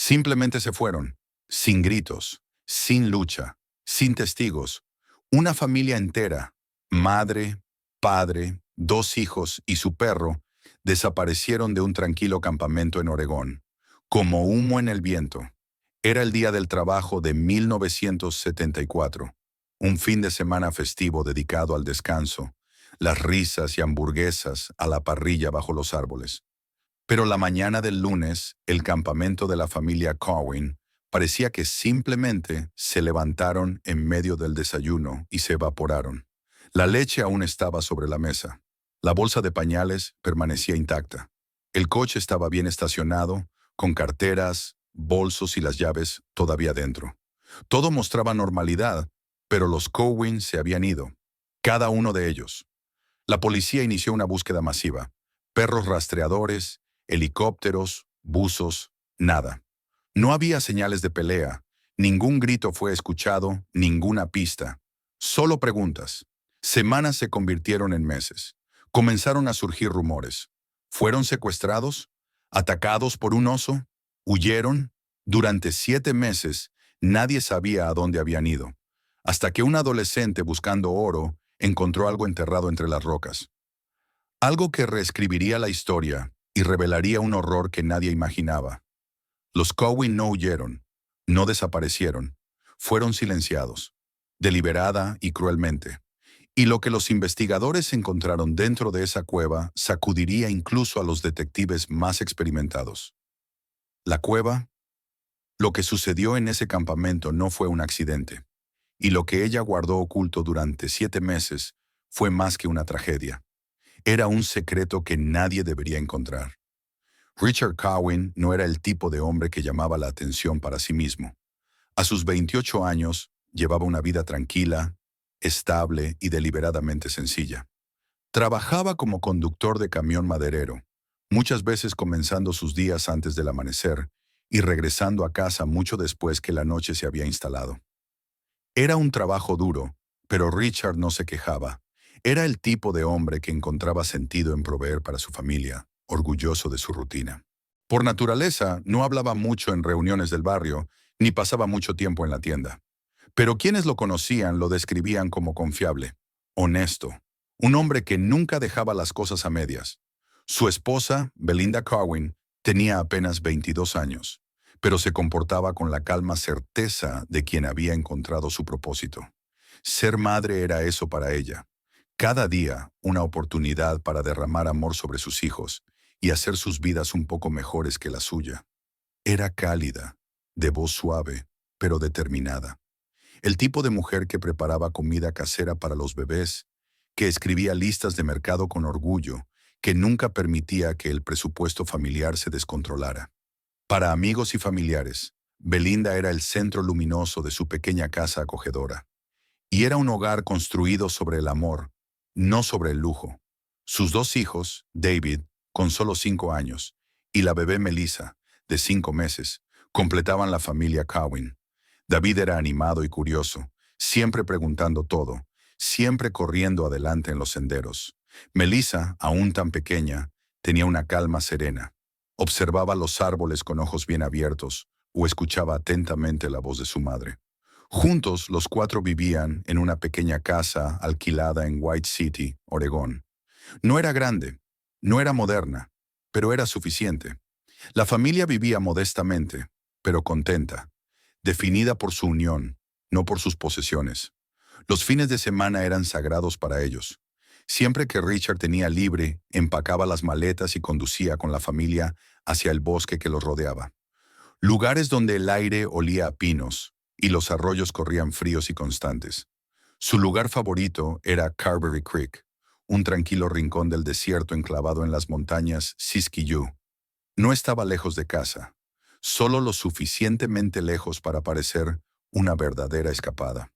Simplemente se fueron, sin gritos, sin lucha, sin testigos. Una familia entera, madre, padre, dos hijos y su perro, desaparecieron de un tranquilo campamento en Oregón, como humo en el viento. Era el día del trabajo de 1974, un fin de semana festivo dedicado al descanso, las risas y hamburguesas a la parrilla bajo los árboles. Pero la mañana del lunes, el campamento de la familia Cowan parecía que simplemente se levantaron en medio del desayuno y se evaporaron. La leche aún estaba sobre la mesa. La bolsa de pañales permanecía intacta. El coche estaba bien estacionado, con carteras, bolsos y las llaves todavía dentro. Todo mostraba normalidad, pero los Cowan se habían ido. Cada uno de ellos. La policía inició una búsqueda masiva. Perros rastreadores, helicópteros, buzos, nada. No había señales de pelea, ningún grito fue escuchado, ninguna pista. Solo preguntas. Semanas se convirtieron en meses. Comenzaron a surgir rumores. ¿Fueron secuestrados? ¿Atacados por un oso? ¿Huyeron? Durante 7 meses, nadie sabía a dónde habían ido. Hasta que un adolescente buscando oro encontró algo enterrado entre las rocas. Algo que reescribiría la historia y revelaría un horror que nadie imaginaba. Los Cowan no huyeron, no desaparecieron, fueron silenciados, deliberada y cruelmente. Y lo que los investigadores encontraron dentro de esa cueva sacudiría incluso a los detectives más experimentados. La cueva, lo que sucedió en ese campamento no fue un accidente, y lo que ella guardó oculto durante 7 meses fue más que una tragedia. Era un secreto que nadie debería encontrar. Richard Cowan no era el tipo de hombre que llamaba la atención para sí mismo. A sus 28 años, llevaba una vida tranquila, estable y deliberadamente sencilla. Trabajaba como conductor de camión maderero, muchas veces comenzando sus días antes del amanecer y regresando a casa mucho después que la noche se había instalado. Era un trabajo duro, pero Richard no se quejaba. Era el tipo de hombre que encontraba sentido en proveer para su familia, orgulloso de su rutina. Por naturaleza, no hablaba mucho en reuniones del barrio, ni pasaba mucho tiempo en la tienda. Pero quienes lo conocían lo describían como confiable, honesto, un hombre que nunca dejaba las cosas a medias. Su esposa, Belinda Cowan, tenía apenas 22 años, pero se comportaba con la calma certeza de quien había encontrado su propósito. Ser madre era eso para ella. Cada día, una oportunidad para derramar amor sobre sus hijos y hacer sus vidas un poco mejores que la suya. Era cálida, de voz suave, pero determinada. El tipo de mujer que preparaba comida casera para los bebés, que escribía listas de mercado con orgullo, que nunca permitía que el presupuesto familiar se descontrolara. Para amigos y familiares, Belinda era el centro luminoso de su pequeña casa acogedora. Y era un hogar construido sobre el amor, no sobre el lujo. Sus 2 hijos, David, con solo 5 años, y la bebé Melissa, de 5 meses, completaban la familia Cowan. David era animado y curioso, siempre preguntando todo, siempre corriendo adelante en los senderos. Melissa, aún tan pequeña, tenía una calma serena. Observaba los árboles con ojos bien abiertos o escuchaba atentamente la voz de su madre. Juntos, los 4 vivían en una pequeña casa alquilada en White City, Oregón. No era grande, no era moderna, pero era suficiente. La familia vivía modestamente, pero contenta, definida por su unión, no por sus posesiones. Los fines de semana eran sagrados para ellos. Siempre que Richard tenía libre, empacaba las maletas y conducía con la familia hacia el bosque que los rodeaba. Lugares donde el aire olía a pinos y los arroyos corrían fríos y constantes. Su lugar favorito era Carberry Creek, un tranquilo rincón del desierto enclavado en las montañas Siskiyou. No estaba lejos de casa, solo lo suficientemente lejos para parecer una verdadera escapada.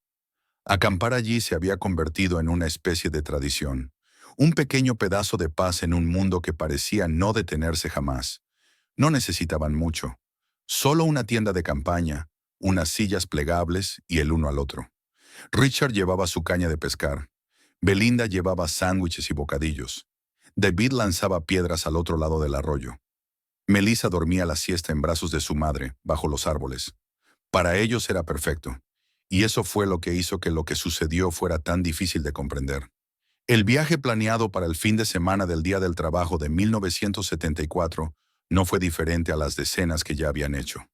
Acampar allí se había convertido en una especie de tradición, un pequeño pedazo de paz en un mundo que parecía no detenerse jamás. No necesitaban mucho, solo una tienda de campaña, unas sillas plegables y el uno al otro. Richard llevaba su caña de pescar. Belinda llevaba sándwiches y bocadillos. David lanzaba piedras al otro lado del arroyo. Melissa dormía la siesta en brazos de su madre, bajo los árboles. Para ellos era perfecto. Y eso fue lo que sucedió fuera tan difícil de comprender. El viaje planeado para el fin de semana del Día del Trabajo de 1974 no fue diferente a las decenas que ya habían hecho.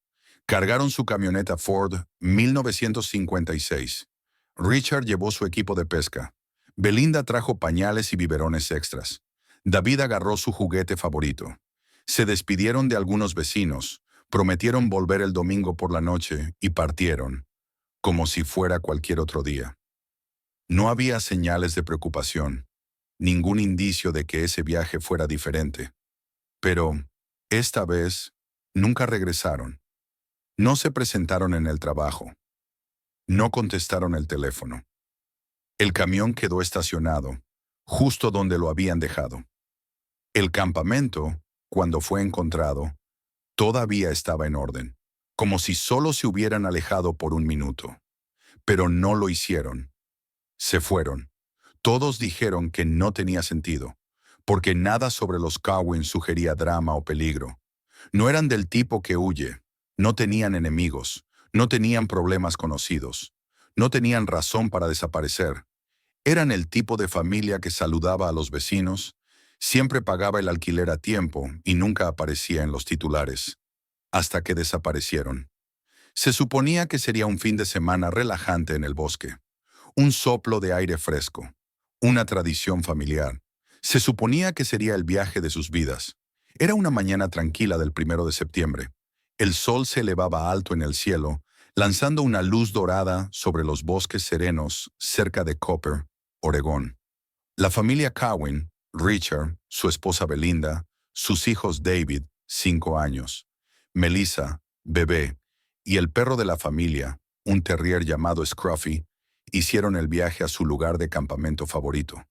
Cargaron su camioneta Ford 1956. Richard llevó su equipo de pesca. Belinda trajo pañales y biberones extras. David agarró su juguete favorito. Se despidieron de algunos vecinos, prometieron volver el domingo por la noche y partieron, como si fuera cualquier otro día. No había señales de preocupación, ningún indicio de que ese viaje fuera diferente. Pero, esta vez, nunca regresaron. No se presentaron en el trabajo. No contestaron el teléfono. El camión quedó estacionado, justo donde lo habían dejado. El campamento, cuando fue encontrado, todavía estaba en orden, como si solo se hubieran alejado por un minuto. Pero no lo hicieron. Se fueron. Todos dijeron que no tenía sentido, porque nada sobre los Cowan sugería drama o peligro. No eran del tipo que huye, no tenían enemigos, no tenían problemas conocidos, no tenían razón para desaparecer. Eran el tipo de familia que saludaba a los vecinos, siempre pagaba el alquiler a tiempo y nunca aparecía en los titulares, hasta que desaparecieron. Se suponía que sería un fin de semana relajante en el bosque, un soplo de aire fresco, una tradición familiar. Se suponía que sería el viaje de sus vidas. Era una mañana tranquila del 1 de septiembre. El sol se elevaba alto en el cielo, lanzando una luz dorada sobre los bosques serenos cerca de Copper, Oregón. La familia Cowan, Richard, su esposa Belinda, sus hijos David, 5 años, Melissa, bebé, y el perro de la familia, un terrier llamado Scruffy, hicieron el viaje a su lugar de campamento favorito.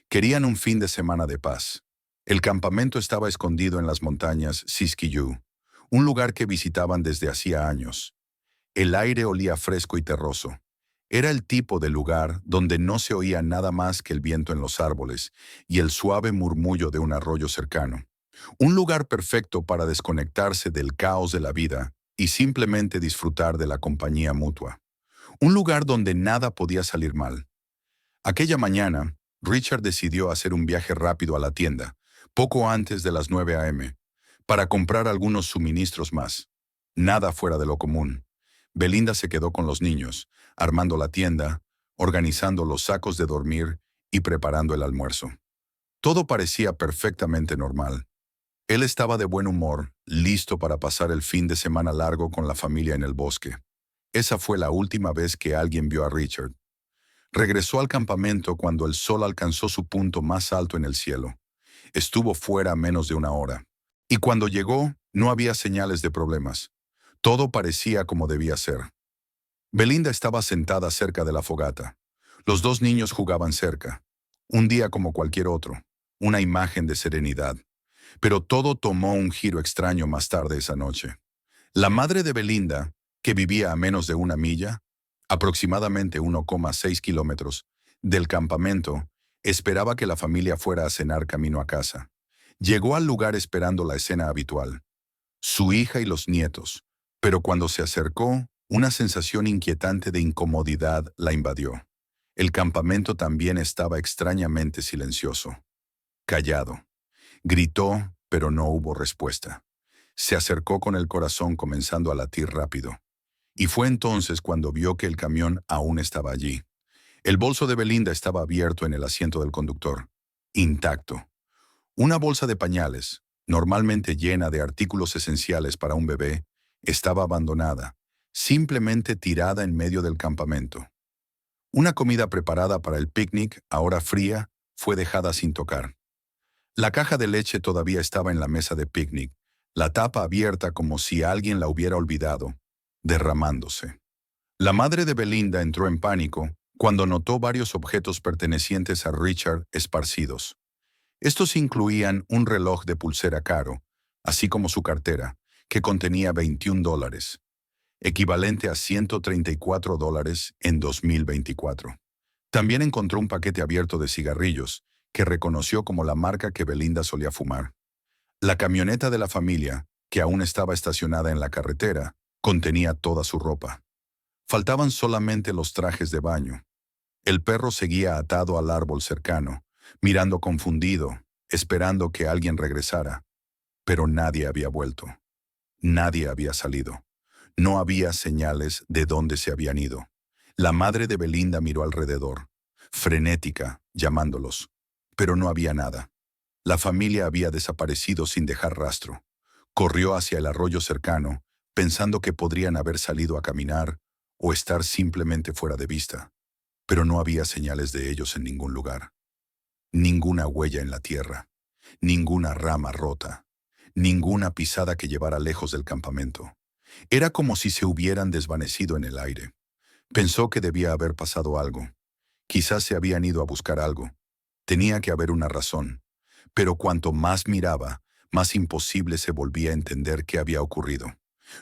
Querían un fin de semana de paz. El campamento estaba escondido en las montañas Siskiyou, un lugar que visitaban desde hacía años. El aire olía fresco y terroso. Era el tipo de lugar donde no se oía nada más que el viento en los árboles y el suave murmullo de un arroyo cercano. Un lugar perfecto para desconectarse del caos de la vida y simplemente disfrutar de la compañía mutua. Un lugar donde nada podía salir mal. Aquella mañana, Richard decidió hacer un viaje rápido a la tienda, poco antes de las 9 a.m., para comprar algunos suministros más. Nada fuera de lo común. Belinda se quedó con los niños, armando la tienda, organizando los sacos de dormir y preparando el almuerzo. Todo parecía perfectamente normal. Él estaba de buen humor, listo para pasar el fin de semana largo con la familia en el bosque. Esa fue la última vez que alguien vio a Richard. Regresó al campamento cuando el sol alcanzó su punto más alto en el cielo. Estuvo fuera menos de una hora. Y cuando llegó, no había señales de problemas. Todo parecía como debía ser. Belinda estaba sentada cerca de la fogata. Los dos niños jugaban cerca. Un día como cualquier otro. Una imagen de serenidad. Pero todo tomó un giro extraño más tarde esa noche. La madre de Belinda, que vivía a menos de 1 milla, aproximadamente 1,6 kilómetros, del campamento, esperaba que la familia fuera a cenar camino a casa. Llegó al lugar esperando la escena habitual. Su hija y los nietos. Pero cuando se acercó, una sensación inquietante de incomodidad la invadió. El campamento también estaba extrañamente silencioso. Callado. Gritó, pero no hubo respuesta. Se acercó con el corazón comenzando a latir rápido. Y fue entonces cuando vio que el camión aún estaba allí. El bolso de Belinda estaba abierto en el asiento del conductor, intacto. Una bolsa de pañales, normalmente llena de artículos esenciales para un bebé, estaba abandonada, simplemente tirada en medio del campamento. Una comida preparada para el picnic, ahora fría, fue dejada sin tocar. La caja de leche todavía estaba en la mesa de picnic, la tapa abierta como si alguien la hubiera olvidado, derramándose. La madre de Belinda entró en pánico cuando notó varios objetos pertenecientes a Richard esparcidos. Estos incluían un reloj de pulsera caro, así como su cartera, que contenía $21, equivalente a $134 en 2024. También encontró un paquete abierto de cigarrillos, que reconoció como la marca que Belinda solía fumar. La camioneta de la familia, que aún estaba estacionada en la carretera, contenía toda su ropa. Faltaban solamente los trajes de baño. El perro seguía atado al árbol cercano, mirando confundido, esperando que alguien regresara. Pero nadie había vuelto. Nadie había salido. No había señales de dónde se habían ido. La madre de Belinda miró alrededor, frenética, llamándolos. Pero no había nada. La familia había desaparecido sin dejar rastro. Corrió hacia el arroyo cercano, pensando que podrían haber salido a caminar o estar simplemente fuera de vista. Pero no había señales de ellos en ningún lugar. Ninguna huella en la tierra, ninguna rama rota, ninguna pisada que llevara lejos del campamento. Era como si se hubieran desvanecido en el aire. Pensó que debía haber pasado algo. Quizás se habían ido a buscar algo. Tenía que haber una razón. Pero cuanto más miraba, más imposible se volvía a entender qué había ocurrido.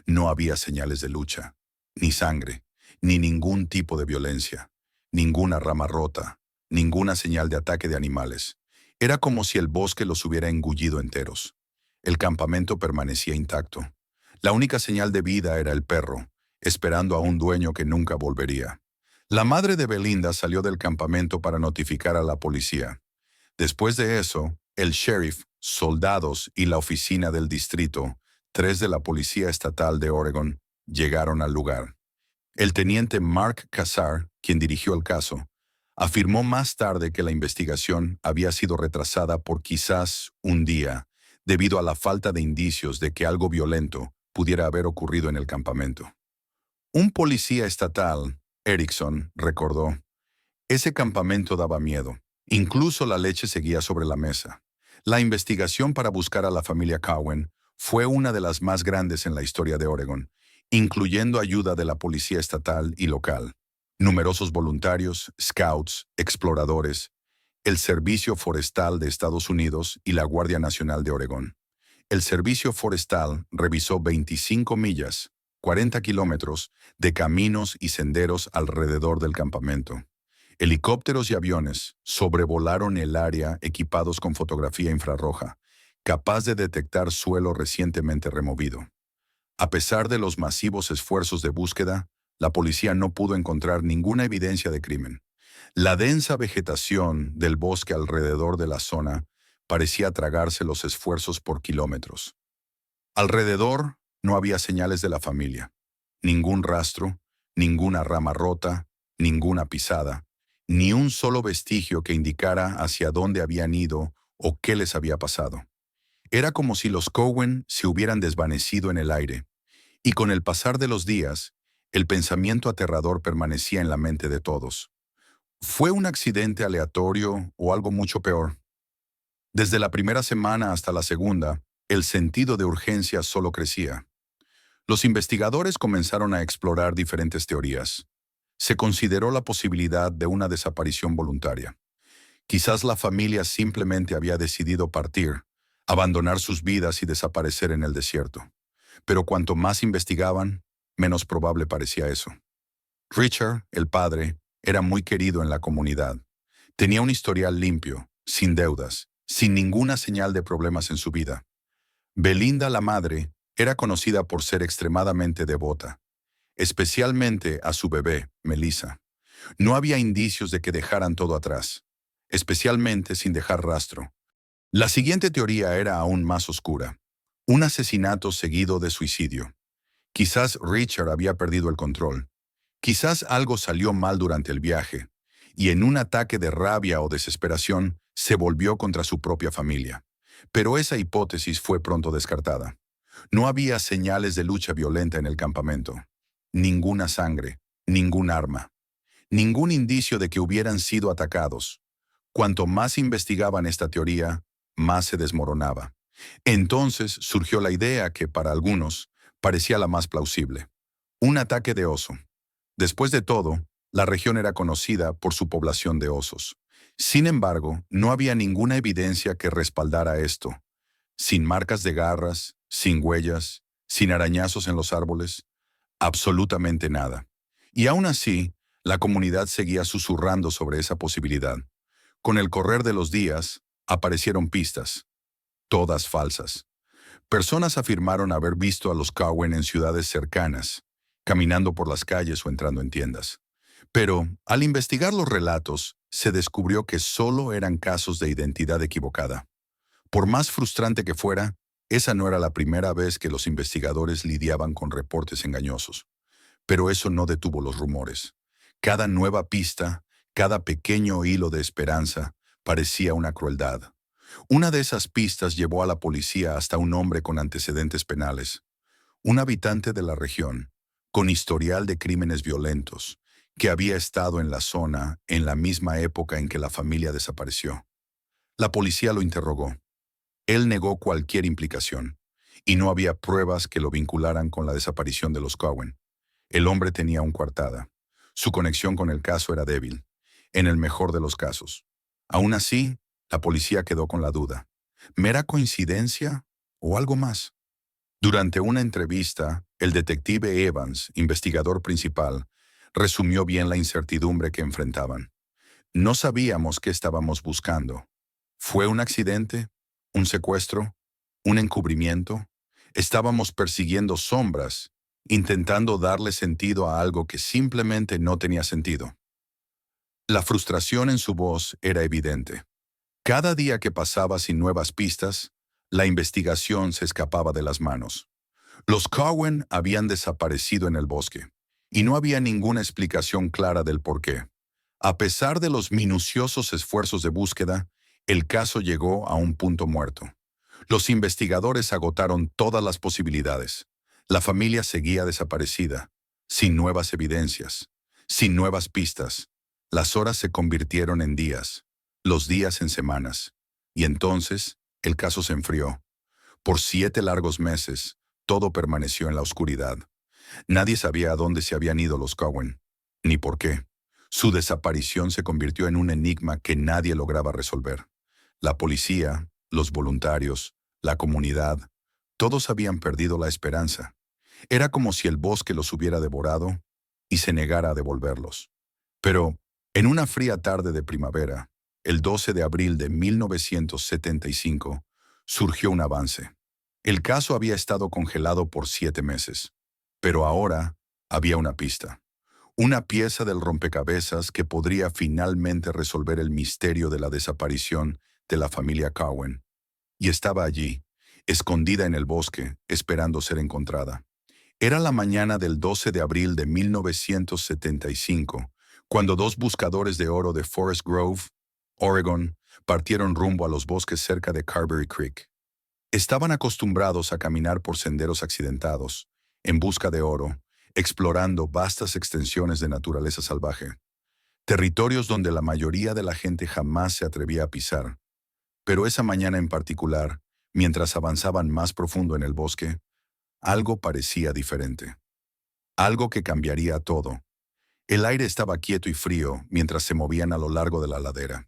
No había señales de lucha, ni sangre, ni ningún tipo de violencia, ninguna rama rota, ninguna señal de ataque de animales. Era como si el bosque los hubiera engullido enteros. El campamento permanecía intacto. La única señal de vida era el perro, esperando a un dueño que nunca volvería. La madre de Belinda salió del campamento para notificar a la policía. Después de eso, el sheriff, soldados y la oficina del distrito, 3 de la Policía Estatal de Oregon, llegaron al lugar. El teniente Mark Cassar, quien dirigió el caso, afirmó más tarde que la investigación había sido retrasada por quizás un día, debido a la falta de indicios de que algo violento pudiera haber ocurrido en el campamento. Un policía estatal, Erickson, recordó: ese campamento daba miedo. Incluso la leche seguía sobre la mesa. La investigación para buscar a la familia Cowan fue una de las más grandes en la historia de Oregon, incluyendo ayuda de la policía estatal y local, numerosos voluntarios, scouts, exploradores, el Servicio Forestal de Estados Unidos y la Guardia Nacional de Oregón. El Servicio Forestal revisó 25 millas, 40 kilómetros, de caminos y senderos alrededor del campamento. Helicópteros y aviones sobrevolaron el área equipados con fotografía infrarroja, capaz de detectar suelo recientemente removido. A pesar de los masivos esfuerzos de búsqueda, la policía no pudo encontrar ninguna evidencia de crimen. La densa vegetación del bosque alrededor de la zona parecía tragarse los esfuerzos por kilómetros. Alrededor no había señales de la familia, ningún rastro, ninguna rama rota, ninguna pisada, ni un solo vestigio que indicara hacia dónde habían ido o qué les había pasado. Era como si los Cowan se hubieran desvanecido en el aire, y con el pasar de los días, el pensamiento aterrador permanecía en la mente de todos. ¿Fue un accidente aleatorio o algo mucho peor? Desde la primera semana hasta la segunda, el sentido de urgencia solo crecía. Los investigadores comenzaron a explorar diferentes teorías. Se consideró la posibilidad de una desaparición voluntaria. Quizás la familia simplemente había decidido partir, abandonar sus vidas y desaparecer en el desierto. Pero cuanto más investigaban, menos probable parecía eso. Richard, el padre, era muy querido en la comunidad. Tenía un historial limpio, sin deudas, sin ninguna señal de problemas en su vida. Belinda, la madre, era conocida por ser extremadamente devota, especialmente a su bebé, Melissa. No había indicios de que dejaran todo atrás, especialmente sin dejar rastro. La siguiente teoría era aún más oscura: un asesinato seguido de suicidio. Quizás Richard había perdido el control. Quizás algo salió mal durante el viaje, y en un ataque de rabia o desesperación se volvió contra su propia familia. Pero esa hipótesis fue pronto descartada. No había señales de lucha violenta en el campamento. Ninguna sangre, ningún arma, ningún indicio de que hubieran sido atacados. Cuanto más investigaban esta teoría, más se desmoronaba. Entonces surgió la idea que, para algunos, parecía la más plausible: un ataque de oso. Después de todo, la región era conocida por su población de osos. Sin embargo, no había ninguna evidencia que respaldara esto. Sin marcas de garras, sin huellas, sin arañazos en los árboles, absolutamente nada. Y aún así, la comunidad seguía susurrando sobre esa posibilidad. Con el correr de los días, aparecieron pistas. todas falsas. Personas afirmaron haber visto a los Cowen en ciudades cercanas, caminando por las calles o entrando en tiendas. Pero, al investigar los relatos, se descubrió que solo eran casos de identidad equivocada. Por más frustrante que fuera, esa no era la primera vez que los investigadores lidiaban con reportes engañosos. Pero eso no detuvo los rumores. Cada nueva pista, cada pequeño hilo de esperanza, parecía una crueldad. Una de esas pistas llevó a la policía hasta un hombre con antecedentes penales, un habitante de la región, con historial de crímenes violentos, que había estado en la zona en la misma época en que la familia desapareció. La policía lo interrogó. Él negó cualquier implicación, y no había pruebas que lo vincularan con la desaparición de los Cowen. El hombre tenía un coartada. Su conexión con el caso era débil, en el mejor de los casos. Aún así, la policía quedó con la duda. ¿Mera coincidencia o algo más? Durante una entrevista, el detective Evans, investigador principal, resumió bien la incertidumbre que enfrentaban. No sabíamos qué estábamos buscando. ¿Fue un accidente? ¿Un secuestro? ¿Un encubrimiento? Estábamos persiguiendo sombras, intentando darle sentido a algo que simplemente no tenía sentido. La frustración en su voz era evidente. Cada día que pasaba sin nuevas pistas, la investigación se escapaba de las manos. Los Cowen habían desaparecido en el bosque, y no había ninguna explicación clara del porqué. A pesar de los minuciosos esfuerzos de búsqueda, el caso llegó a un punto muerto. Los investigadores agotaron todas las posibilidades. La familia seguía desaparecida, sin nuevas evidencias, sin nuevas pistas. Las horas se convirtieron en días, los días en semanas. Y entonces, el caso se enfrió. Por 7 largos meses, todo permaneció en la oscuridad. Nadie sabía a dónde se habían ido los Cowen, ni por qué. Su desaparición se convirtió en un enigma que nadie lograba resolver. La policía, los voluntarios, la comunidad, todos habían perdido la esperanza. Era como si el bosque los hubiera devorado y se negara a devolverlos. Pero, en una fría tarde de primavera, el 12 de abril de 1975, surgió un avance. El caso había estado congelado por 7 meses, pero ahora había una pista. Una pieza del rompecabezas que podría finalmente resolver el misterio de la desaparición de la familia Cowen. Y estaba allí, escondida en el bosque, esperando ser encontrada. Era la mañana del 12 de abril de 1975, cuando 2 buscadores de oro de Forest Grove, Oregon, partieron rumbo a los bosques cerca de Carberry Creek. Estaban acostumbrados a caminar por senderos accidentados, en busca de oro, explorando vastas extensiones de naturaleza salvaje, territorios donde la mayoría de la gente jamás se atrevía a pisar. Pero esa mañana en particular, mientras avanzaban más profundo en el bosque, algo parecía diferente. Algo que cambiaría todo. El aire estaba quieto y frío mientras se movían a lo largo de la ladera.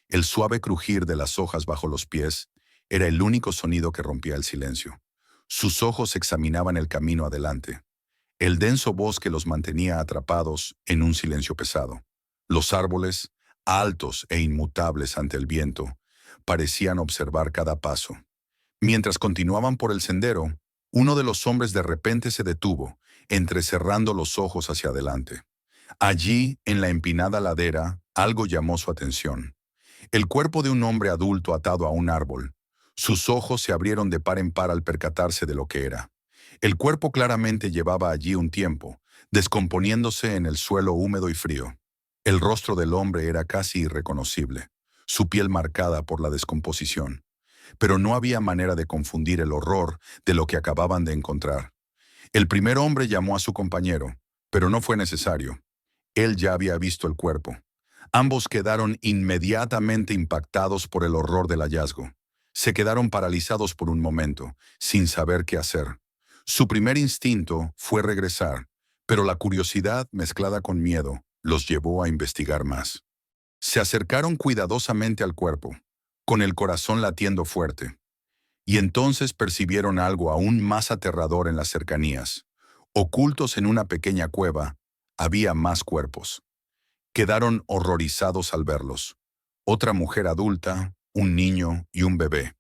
El suave crujir de las hojas bajo los pies era el único sonido que rompía el silencio. Sus ojos examinaban el camino adelante. El denso bosque los mantenía atrapados en un silencio pesado. Los árboles, altos e inmutables ante el viento, parecían observar cada paso. Mientras continuaban por el sendero, uno de los hombres de repente se detuvo, entrecerrando los ojos hacia adelante. Allí, en la empinada ladera, algo llamó su atención. El cuerpo de un hombre adulto atado a un árbol. Sus ojos se abrieron de par en par al percatarse de lo que era. El cuerpo claramente llevaba allí un tiempo, descomponiéndose en el suelo húmedo y frío. El rostro del hombre era casi irreconocible, su piel marcada por la descomposición. Pero no había manera de confundir el horror de lo que acababan de encontrar. El primer hombre llamó a su compañero, pero no fue necesario. Él ya había visto el cuerpo. Ambos quedaron inmediatamente impactados por el horror del hallazgo. Se quedaron paralizados por un momento, sin saber qué hacer. Su primer instinto fue regresar, pero la curiosidad mezclada con miedo los llevó a investigar más. Se acercaron cuidadosamente al cuerpo, con el corazón latiendo fuerte, y entonces percibieron algo aún más aterrador en las cercanías. Ocultos en una pequeña cueva, había más cuerpos. Quedaron horrorizados al verlos. Otra mujer adulta, un niño y un bebé.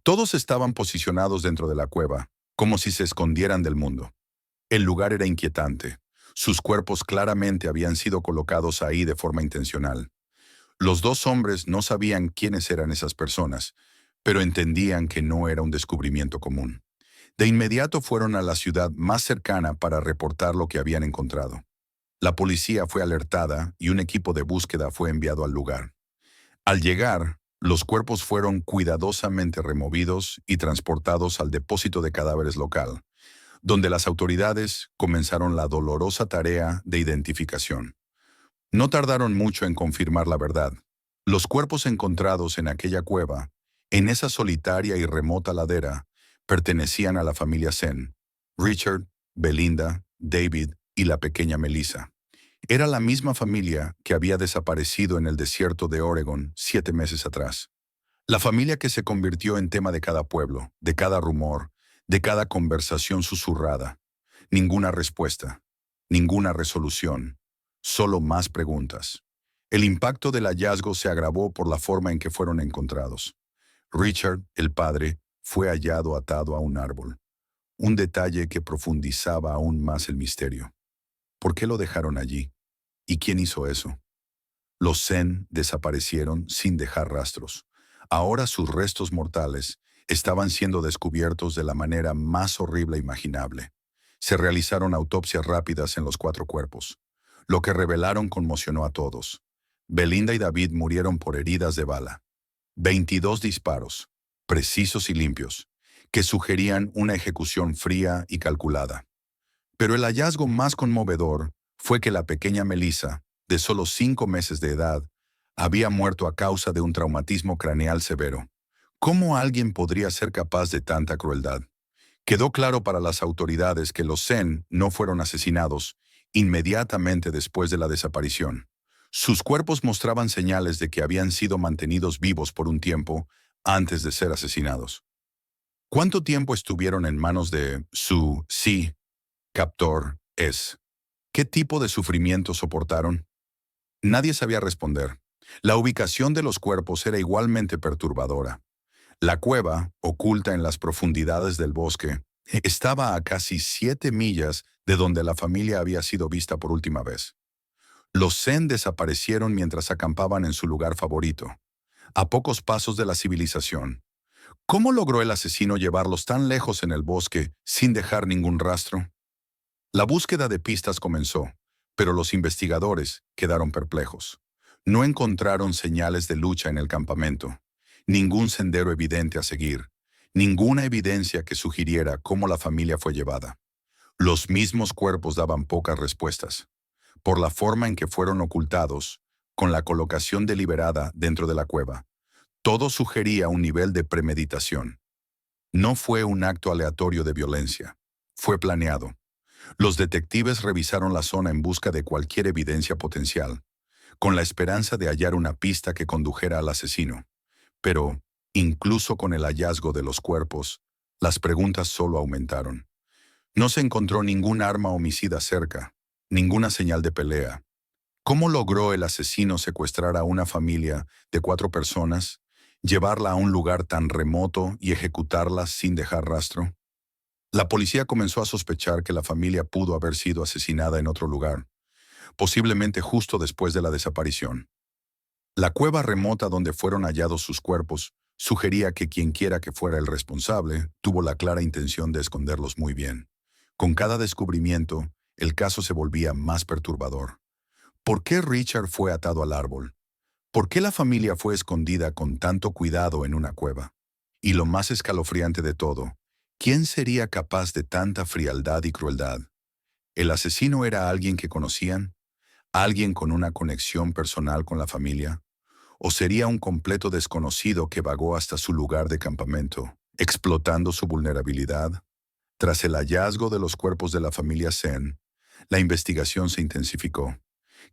Todos estaban posicionados dentro de la cueva, como si se escondieran del mundo. El lugar era inquietante. Sus cuerpos claramente habían sido colocados ahí de forma intencional. Los dos hombres no sabían quiénes eran esas personas, pero entendían que no era un descubrimiento común. De inmediato fueron a la ciudad más cercana para reportar lo que habían encontrado. La policía fue alertada y un equipo de búsqueda fue enviado al lugar. Al llegar, los cuerpos fueron cuidadosamente removidos y transportados al depósito de cadáveres local, donde las autoridades comenzaron la dolorosa tarea de identificación. No tardaron mucho en confirmar la verdad. Los cuerpos encontrados en aquella cueva, en esa solitaria y remota ladera, pertenecían a la familia Sen: Richard, Belinda, David y la pequeña Melissa. Era la misma familia que había desaparecido en el desierto de Oregon 7 meses atrás. La familia que se convirtió en tema de cada pueblo, de cada rumor, de cada conversación susurrada. Ninguna respuesta, ninguna resolución, solo más preguntas. El impacto del hallazgo se agravó por la forma en que fueron encontrados. Richard, el padre, fue hallado atado a un árbol, un detalle que profundizaba aún más el misterio. ¿Por qué lo dejaron allí? ¿Y quién hizo eso? Los Zen desaparecieron sin dejar rastros. Ahora sus restos mortales estaban siendo descubiertos de la manera más horrible imaginable. Se realizaron autopsias rápidas en los 4 cuerpos. Lo que revelaron conmocionó a todos. Belinda y David murieron por heridas de bala. 22 disparos, precisos y limpios, que sugerían una ejecución fría y calculada. Pero el hallazgo más conmovedor fue que la pequeña Melissa, de solo 5 meses de edad, había muerto a causa de un traumatismo craneal severo. ¿Cómo alguien podría ser capaz de tanta crueldad? Quedó claro para las autoridades que los Zen no fueron asesinados inmediatamente después de la desaparición. Sus cuerpos mostraban señales de que habían sido mantenidos vivos por un tiempo antes de ser asesinados. ¿Cuánto tiempo estuvieron en manos de su captor es? ¿Qué tipo de sufrimiento soportaron? Nadie sabía responder. La ubicación de los cuerpos era igualmente perturbadora. La cueva, oculta en las profundidades del bosque, estaba a casi 7 millas de donde la familia había sido vista por última vez. Los Zen desaparecieron mientras acampaban en su lugar favorito, a pocos pasos de la civilización. ¿Cómo logró el asesino llevarlos tan lejos en el bosque sin dejar ningún rastro? La búsqueda de pistas comenzó, pero los investigadores quedaron perplejos. No encontraron señales de lucha en el campamento, ningún sendero evidente a seguir, ninguna evidencia que sugiriera cómo la familia fue llevada. Los mismos cuerpos daban pocas respuestas. Por la forma en que fueron ocultados, con la colocación deliberada dentro de la cueva, todo sugería un nivel de premeditación. No fue un acto aleatorio de violencia, fue planeado. Los detectives revisaron la zona en busca de cualquier evidencia potencial, con la esperanza de hallar una pista que condujera al asesino. Pero, incluso con el hallazgo de los cuerpos, las preguntas solo aumentaron. No se encontró ningún arma homicida cerca, ninguna señal de pelea. ¿Cómo logró el asesino secuestrar a una familia de 4 personas, llevarla a un lugar tan remoto y ejecutarla sin dejar rastro? La policía comenzó a sospechar que la familia pudo haber sido asesinada en otro lugar, posiblemente justo después de la desaparición. La cueva remota donde fueron hallados sus cuerpos sugería que quienquiera que fuera el responsable tuvo la clara intención de esconderlos muy bien. Con cada descubrimiento, el caso se volvía más perturbador. ¿Por qué Richard fue atado al árbol? ¿Por qué la familia fue escondida con tanto cuidado en una cueva? Y lo más escalofriante de todo, ¿quién sería capaz de tanta frialdad y crueldad? ¿El asesino era alguien que conocían? ¿Alguien con una conexión personal con la familia? ¿O sería un completo desconocido que vagó hasta su lugar de campamento, explotando su vulnerabilidad? Tras el hallazgo de los cuerpos de la familia Sen, la investigación se intensificó.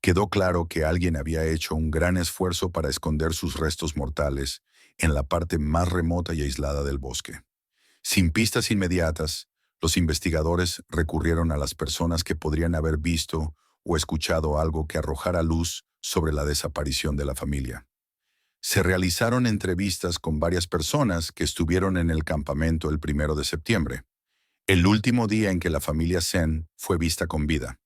Quedó claro que alguien había hecho un gran esfuerzo para esconder sus restos mortales en la parte más remota y aislada del bosque. Sin pistas inmediatas, los investigadores recurrieron a las personas que podrían haber visto o escuchado algo que arrojara luz sobre la desaparición de la familia. Se realizaron entrevistas con varias personas que estuvieron en el campamento el 1 de septiembre, el último día en que la familia Sen fue vista con vida.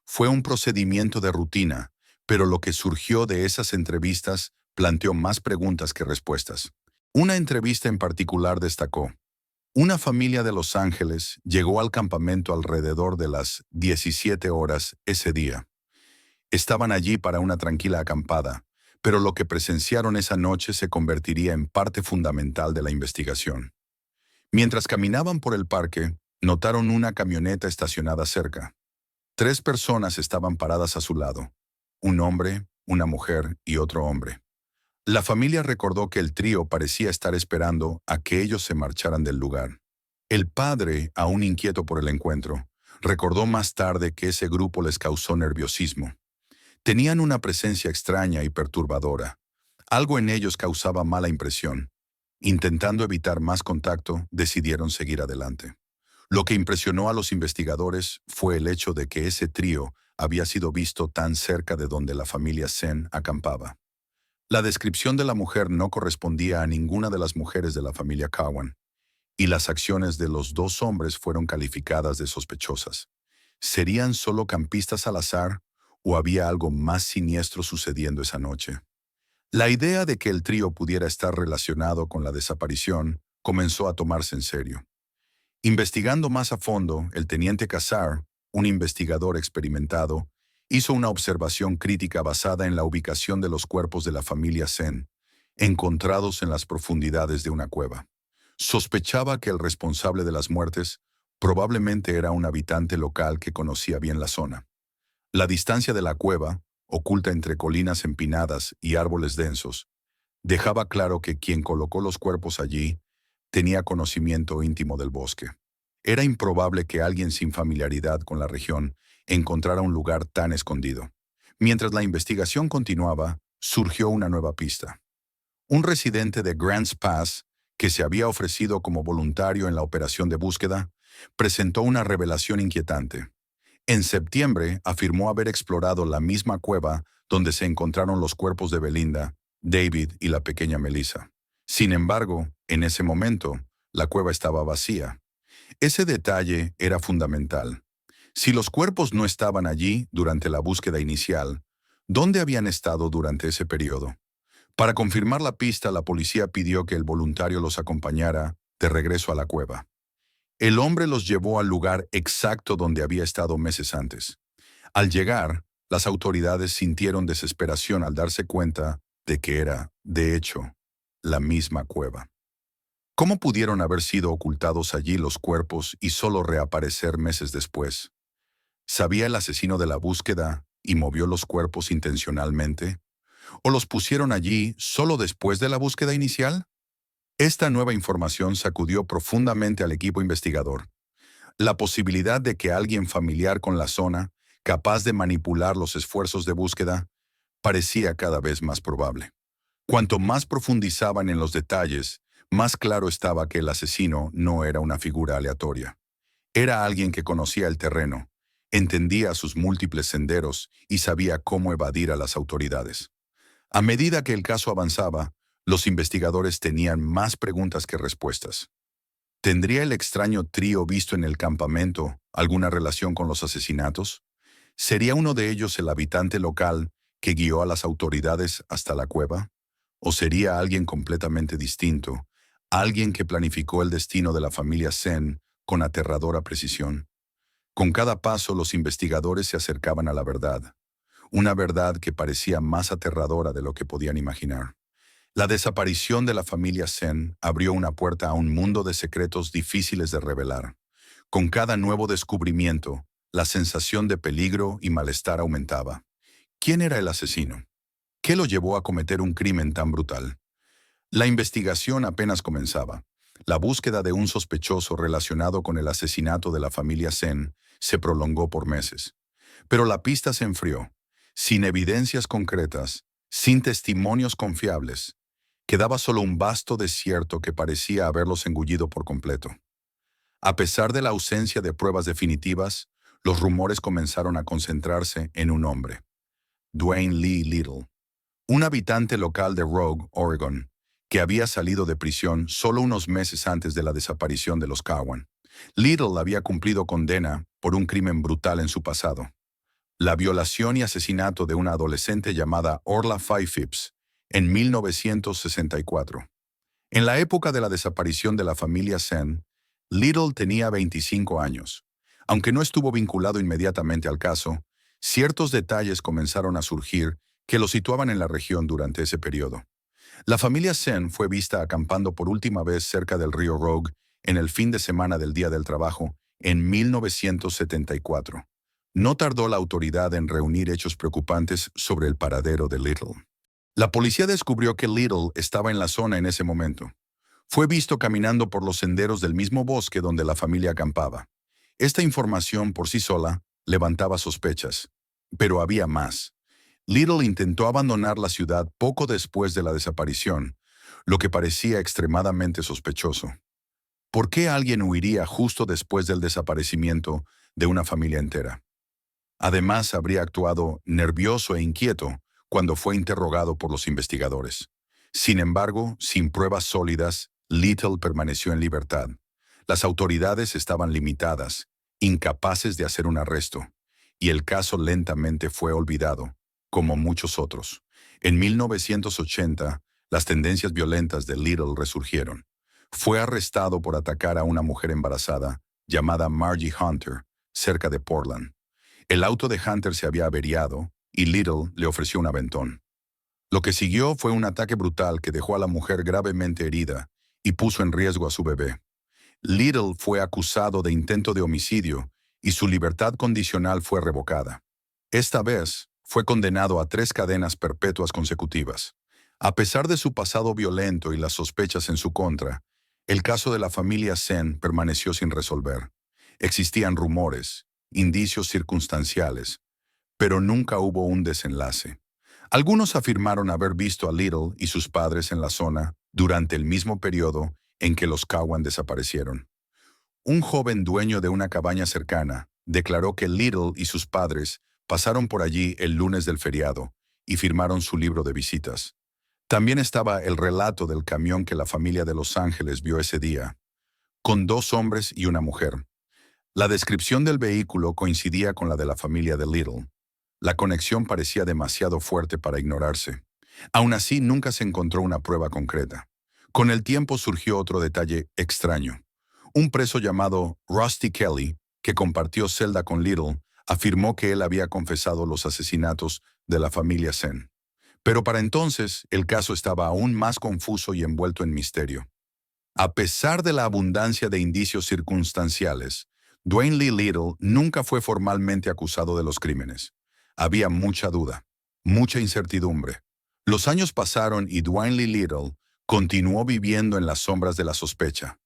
Fue un procedimiento de rutina, pero lo que surgió de esas entrevistas planteó más preguntas que respuestas. Una entrevista en particular destacó: una familia de Los Ángeles llegó al campamento alrededor de las 17 horas ese día. Estaban allí para una tranquila acampada, pero lo que presenciaron esa noche se convertiría en parte fundamental de la investigación. Mientras caminaban por el parque, notaron una camioneta estacionada cerca. 3 personas estaban paradas a su lado: un hombre, una mujer y otro hombre. La familia recordó que el trío parecía estar esperando a que ellos se marcharan del lugar. El padre, aún inquieto por el encuentro, recordó más tarde que ese grupo les causó nerviosismo. Tenían una presencia extraña y perturbadora. Algo en ellos causaba mala impresión. Intentando evitar más contacto, decidieron seguir adelante. Lo que impresionó a los investigadores fue el hecho de que ese trío había sido visto tan cerca de donde la familia Sen acampaba. La descripción de la mujer no correspondía a ninguna de las mujeres de la familia Cowan, y las acciones de los 2 hombres fueron calificadas de sospechosas. ¿Serían solo campistas al azar o había algo más siniestro sucediendo esa noche? La idea de que el trío pudiera estar relacionado con la desaparición comenzó a tomarse en serio. Investigando más a fondo, el teniente Cassar, un investigador experimentado, hizo una observación crítica basada en la ubicación de los cuerpos de la familia Sen, encontrados en las profundidades de una cueva. Sospechaba que el responsable de las muertes probablemente era un habitante local que conocía bien la zona. La distancia de la cueva, oculta entre colinas empinadas y árboles densos, dejaba claro que quien colocó los cuerpos allí tenía conocimiento íntimo del bosque. Era improbable que alguien sin familiaridad con la región encontrara un lugar tan escondido. Mientras la investigación continuaba, surgió una nueva pista. Un residente de Grants Pass, que se había ofrecido como voluntario en la operación de búsqueda, presentó una revelación inquietante. En septiembre afirmó haber explorado la misma cueva donde se encontraron los cuerpos de Belinda, David y la pequeña Melissa. Sin embargo, en ese momento, la cueva estaba vacía. Ese detalle era fundamental. Si los cuerpos no estaban allí durante la búsqueda inicial, ¿dónde habían estado durante ese periodo? Para confirmar la pista, la policía pidió que el voluntario los acompañara de regreso a la cueva. El hombre los llevó al lugar exacto donde había estado meses antes. Al llegar, las autoridades sintieron desesperación al darse cuenta de que era, de hecho, la misma cueva. ¿Cómo pudieron haber sido ocultados allí los cuerpos y solo reaparecer meses después? ¿Sabía el asesino de la búsqueda y movió los cuerpos intencionalmente? ¿O los pusieron allí solo después de la búsqueda inicial? Esta nueva información sacudió profundamente al equipo investigador. La posibilidad de que alguien familiar con la zona, capaz de manipular los esfuerzos de búsqueda, parecía cada vez más probable. Cuanto más profundizaban en los detalles, más claro estaba que el asesino no era una figura aleatoria. Era alguien que conocía el terreno, entendía sus múltiples senderos y sabía cómo evadir a las autoridades. A medida que el caso avanzaba, los investigadores tenían más preguntas que respuestas. ¿Tendría el extraño trío visto en el campamento alguna relación con los asesinatos? ¿Sería uno de ellos el habitante local que guió a las autoridades hasta la cueva? ¿O sería alguien completamente distinto, alguien que planificó el destino de la familia Sen con aterradora precisión? Con cada paso los investigadores se acercaban a la verdad, una verdad que parecía más aterradora de lo que podían imaginar. La desaparición de la familia Sen abrió una puerta a un mundo de secretos difíciles de revelar. Con cada nuevo descubrimiento, la sensación de peligro y malestar aumentaba. ¿Quién era el asesino? ¿Qué lo llevó a cometer un crimen tan brutal? La investigación apenas comenzaba. La búsqueda de un sospechoso relacionado con el asesinato de la familia Sen se prolongó por meses. Pero la pista se enfrió. Sin evidencias concretas, sin testimonios confiables, quedaba solo un vasto desierto que parecía haberlos engullido por completo. A pesar de la ausencia de pruebas definitivas, los rumores comenzaron a concentrarse en un hombre: Dwayne Lee Little, un habitante local de Rogue, Oregon, que había salido de prisión solo unos meses antes de la desaparición de los Cowan. Little había cumplido condena por un crimen brutal en su pasado: la violación y asesinato de una adolescente llamada Orla Faye Phipps en 1964. En la época de la desaparición de la familia Senn, Little tenía 25 años. Aunque no estuvo vinculado inmediatamente al caso, ciertos detalles comenzaron a surgir que lo situaban en la región durante ese periodo. La familia Senn fue vista acampando por última vez cerca del río Rogue en el fin de semana del Día del Trabajo en 1974. No tardó la autoridad en reunir hechos preocupantes sobre el paradero de Little. La policía descubrió que Little estaba en la zona en ese momento. Fue visto caminando por los senderos del mismo bosque donde la familia acampaba. Esta información por sí sola levantaba sospechas, pero había más. Little intentó abandonar la ciudad poco después de la desaparición, lo que parecía extremadamente sospechoso. ¿Por qué alguien huiría justo después del desaparecimiento de una familia entera? Además, habría actuado nervioso e inquieto cuando fue interrogado por los investigadores. Sin embargo, sin pruebas sólidas, Little permaneció en libertad. Las autoridades estaban limitadas, incapaces de hacer un arresto, y el caso lentamente fue olvidado, como muchos otros. En 1980, las tendencias violentas de Little resurgieron. Fue arrestado por atacar a una mujer embarazada llamada Margie Hunter, cerca de Portland. El auto de Hunter se había averiado y Little le ofreció un aventón. Lo que siguió fue un ataque brutal que dejó a la mujer gravemente herida y puso en riesgo a su bebé. Little fue acusado de intento de homicidio y su libertad condicional fue revocada. Esta vez, fue condenado a 3 cadenas perpetuas consecutivas. A pesar de su pasado violento y las sospechas en su contra, el caso de la familia Senn permaneció sin resolver. Existían rumores, indicios circunstanciales, pero nunca hubo un desenlace. Algunos afirmaron haber visto a Little y sus padres en la zona durante el mismo periodo en que los Cowan desaparecieron. Un joven dueño de una cabaña cercana declaró que Little y sus padres pasaron por allí el lunes del feriado y firmaron su libro de visitas. También estaba el relato del camión que la familia de Los Ángeles vio ese día, con 2 hombres y una mujer. La descripción del vehículo coincidía con la de la familia de Little. La conexión parecía demasiado fuerte para ignorarse. Aún así, nunca se encontró una prueba concreta. Con el tiempo surgió otro detalle extraño. Un preso llamado Rusty Kelly, que compartió celda con Little, afirmó que él había confesado los asesinatos de la familia Senn. Pero para entonces, el caso estaba aún más confuso y envuelto en misterio. A pesar de la abundancia de indicios circunstanciales, Dwayne Lee Little nunca fue formalmente acusado de los crímenes. Había mucha duda, mucha incertidumbre. Los años pasaron y Dwayne Lee Little continuó viviendo en las sombras de la sospecha.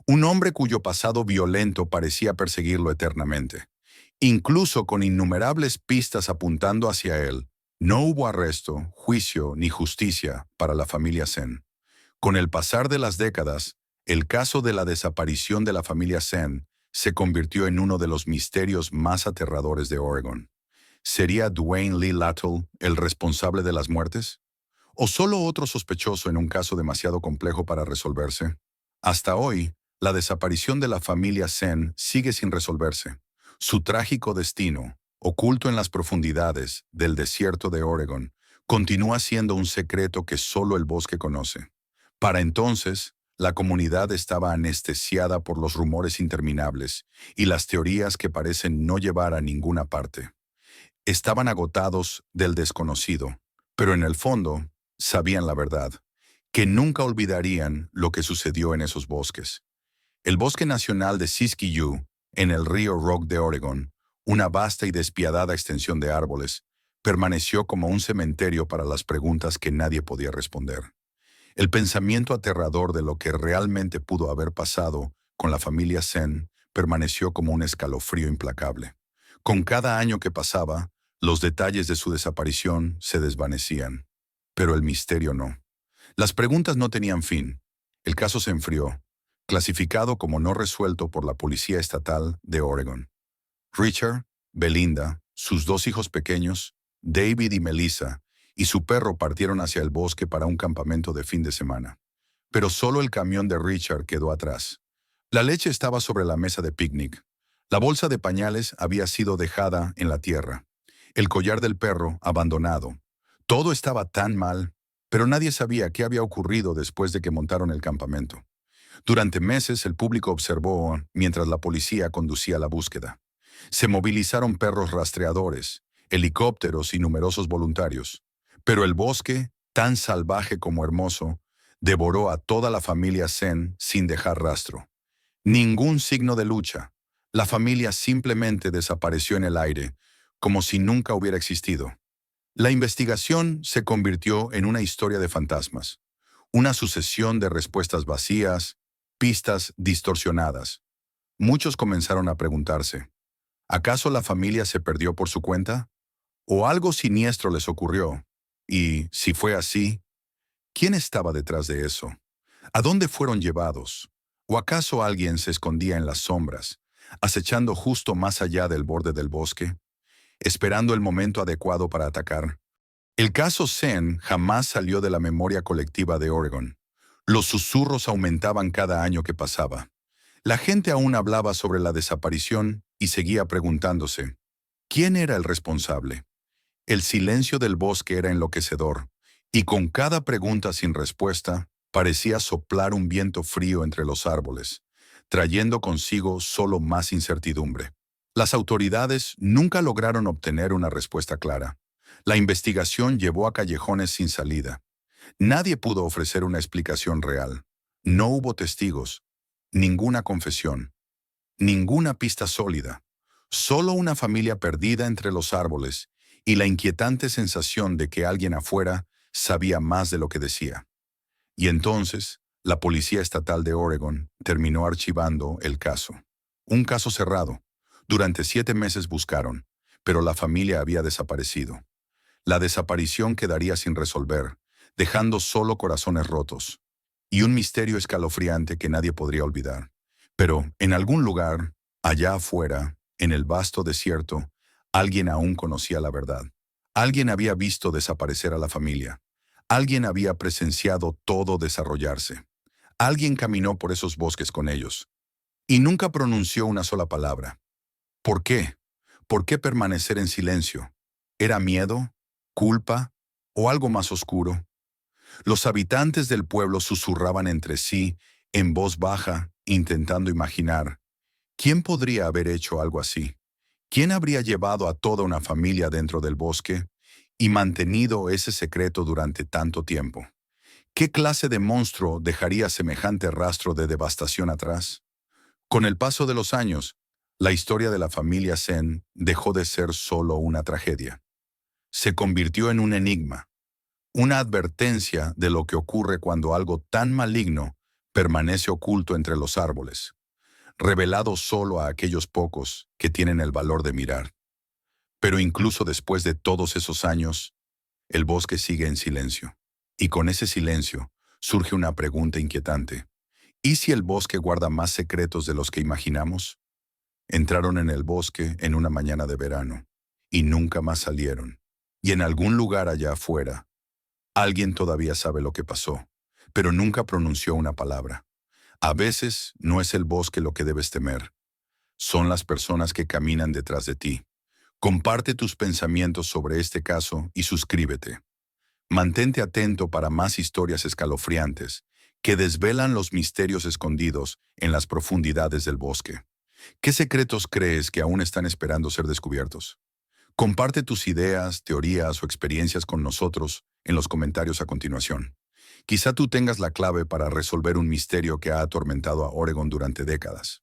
Un hombre cuyo pasado violento parecía perseguirlo eternamente. Incluso con innumerables pistas apuntando hacia él, no hubo arresto, juicio ni justicia para la familia Senn. Con el pasar de las décadas, el caso de la desaparición de la familia Senn se convirtió en uno de los misterios más aterradores de Oregon. ¿Sería Dwayne Lee Little el responsable de las muertes? ¿O solo otro sospechoso en un caso demasiado complejo para resolverse? Hasta hoy, la desaparición de la familia Senn sigue sin resolverse. Su trágico destino, oculto en las profundidades del desierto de Oregon, continúa siendo un secreto que solo el bosque conoce. Para entonces, la comunidad estaba anestesiada por los rumores interminables y las teorías que parecen no llevar a ninguna parte. Estaban agotados del desconocido, pero en el fondo sabían la verdad, que nunca olvidarían lo que sucedió en esos bosques. El Bosque Nacional de Siskiyou, en el río Rogue de Oregon, una vasta y despiadada extensión de árboles, permaneció como un cementerio para las preguntas que nadie podía responder. El pensamiento aterrador de lo que realmente pudo haber pasado con la familia Senn permaneció como un escalofrío implacable. Con cada año que pasaba, los detalles de su desaparición se desvanecían, pero el misterio no. Las preguntas no tenían fin. El caso se enfrió, clasificado como no resuelto por la Policía Estatal de Oregon. Richard, Belinda, sus 2 hijos pequeños, David y Melissa, y su perro partieron hacia el bosque para un campamento de fin de semana. Pero solo el camión de Richard quedó atrás. La leche estaba sobre la mesa de picnic. La bolsa de pañales había sido dejada en la tierra. El collar del perro abandonado. Todo estaba tan mal, pero nadie sabía qué había ocurrido después de que montaron el campamento. Durante meses el público observó mientras la policía conducía la búsqueda. Se movilizaron perros rastreadores, helicópteros y numerosos voluntarios. Pero el bosque, tan salvaje como hermoso, devoró a toda la familia Zen sin dejar rastro. Ningún signo de lucha. La familia simplemente desapareció en el aire, como si nunca hubiera existido. La investigación se convirtió en una historia de fantasmas, una sucesión de respuestas vacías, pistas distorsionadas. Muchos comenzaron a preguntarse, ¿acaso la familia se perdió por su cuenta? ¿O algo siniestro les ocurrió? Y, si fue así, ¿quién estaba detrás de eso? ¿A dónde fueron llevados? ¿O acaso alguien se escondía en las sombras, acechando justo más allá del borde del bosque, esperando el momento adecuado para atacar? El caso Zen jamás salió de la memoria colectiva de Oregon. Los susurros aumentaban cada año que pasaba. La gente aún hablaba sobre la desaparición y seguía preguntándose, ¿quién era el responsable? El silencio del bosque era enloquecedor, y con cada pregunta sin respuesta, parecía soplar un viento frío entre los árboles, trayendo consigo solo más incertidumbre. Las autoridades nunca lograron obtener una respuesta clara. La investigación llevó a callejones sin salida. Nadie pudo ofrecer una explicación real. No hubo testigos, ninguna confesión, ninguna pista sólida. Solo una familia perdida entre los árboles y la inquietante sensación de que alguien afuera sabía más de lo que decía. Y entonces, la Policía Estatal de Oregon terminó archivando el caso. Un caso cerrado. Durante 7 meses buscaron, pero la familia había desaparecido. La desaparición quedaría sin resolver, dejando solo corazones rotos. Y un misterio escalofriante que nadie podría olvidar. Pero, en algún lugar, allá afuera, en el vasto desierto, alguien aún conocía la verdad. Alguien había visto desaparecer a la familia. Alguien había presenciado todo desarrollarse. Alguien caminó por esos bosques con ellos. Y nunca pronunció una sola palabra. ¿Por qué? ¿Por qué permanecer en silencio? ¿Era miedo? ¿Culpa? ¿O algo más oscuro? Los habitantes del pueblo susurraban entre sí, en voz baja, intentando imaginar. ¿Quién podría haber hecho algo así? ¿Quién habría llevado a toda una familia dentro del bosque y mantenido ese secreto durante tanto tiempo? ¿Qué clase de monstruo dejaría semejante rastro de devastación atrás? Con el paso de los años, la historia de la familia Zen dejó de ser solo una tragedia. Se convirtió en un enigma, una advertencia de lo que ocurre cuando algo tan maligno permanece oculto entre los árboles, revelado solo a aquellos pocos que tienen el valor de mirar. Pero incluso después de todos esos años, el bosque sigue en silencio. Y con ese silencio surge una pregunta inquietante. ¿Y si el bosque guarda más secretos de los que imaginamos? Entraron en el bosque en una mañana de verano y nunca más salieron. Y en algún lugar allá afuera, alguien todavía sabe lo que pasó, pero nunca pronunció una palabra. A veces no es el bosque lo que debes temer, son las personas que caminan detrás de ti. Comparte tus pensamientos sobre este caso y suscríbete. Mantente atento para más historias escalofriantes que desvelan los misterios escondidos en las profundidades del bosque. ¿Qué secretos crees que aún están esperando ser descubiertos? Comparte tus ideas, teorías o experiencias con nosotros en los comentarios a continuación. Quizá tú tengas la clave para resolver un misterio que ha atormentado a Oregon durante décadas.